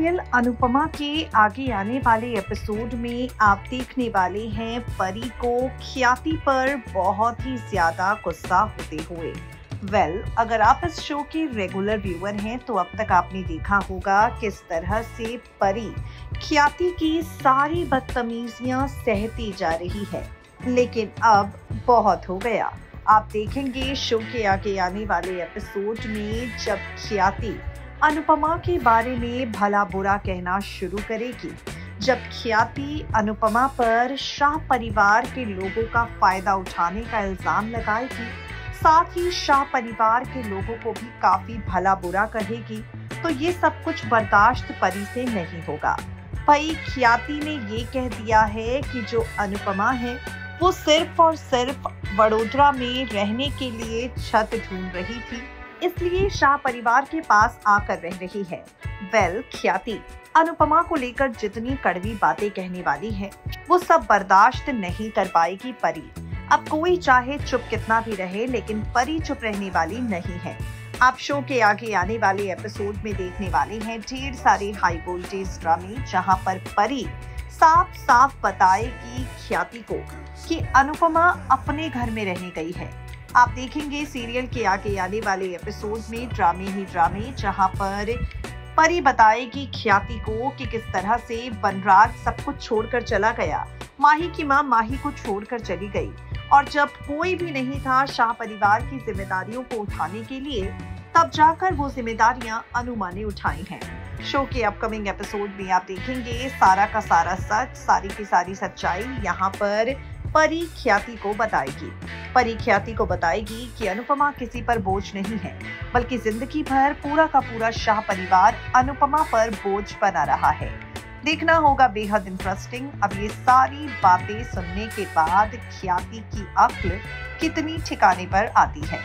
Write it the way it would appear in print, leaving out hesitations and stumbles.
Serial Anupama के आगे आने वाले एपिसोड में आप देखने वाले हैं परी को ख्याति पर बहुत ही ज्यादा गुस्सा होते हुए। अगर आप इस शो के रेगुलर व्यूअर हैं तो अब तक आपने देखा होगा किस तरह से परी ख्याति की सारी बदतमीजियां सहती जा रही है, लेकिन अब बहुत हो गया। आप देखेंगे शो के आगे आने वाले एपिसोड में जब ख्याति अनुपमा के बारे में भला बुरा कहना शुरू करेगी, जब ख्याति अनुपमा पर शाह परिवार के लोगों का फायदा उठाने का इल्जाम लगाएगी, साथ ही शाह परिवार के लोगों को भी काफी भला बुरा कहेगी, तो ये सब कुछ बर्दाश्त परी से नहीं होगा। भाई ख्याति ने ये कह दिया है कि जो अनुपमा है वो सिर्फ और सिर्फ वडोदरा में रहने के लिए छत ढूंढ रही थी, इसलिए शाह परिवार के पास आकर रह रही है। ख्याति अनुपमा को लेकर जितनी कड़वी बातें कहने वाली है वो सब बर्दाश्त नहीं कर पाएगी परी। अब कोई चाहे चुप कितना भी रहे, लेकिन परी चुप रहने वाली नहीं है। आप शो के आगे आने वाले एपिसोड में देखने वाले हैं ढेर सारे हाई वोल्टेज ड्रामे, जहां पर परी साफ साफ बताएगी ख्याति को कि अनुपमा अपने घर में रहने गई है। आप देखेंगे सीरियल के आगे आने वाले एपिसोड में ड्रामे ही ड्रामे, जहां पर परी बताएगी ख्याति को कि किस तरह से बनराज सब कुछ छोड़कर चला गया, माही की मां माही को छोड़कर चली गई, और जब कोई भी नहीं था शाह परिवार की जिम्मेदारियों को उठाने के लिए, तब जाकर वो जिम्मेदारियां अनुमा ने उठाई हैं। शो के अपकमिंग एपिसोड में आप देखेंगे सारा का सारा सच, सारी की सारी सच्चाई यहाँ पर परी ख्याति को बताएगी। परी ख्याति को बताएगी कि अनुपमा किसी पर बोझ नहीं है, बल्कि जिंदगी भर पूरा का पूरा शाह परिवार अनुपमा पर बोझ बना रहा है। देखना होगा बेहद इंटरेस्टिंग। अब ये सारी बातें सुनने के बाद ख्याति की अक्ल कितनी ठिकाने पर आती है।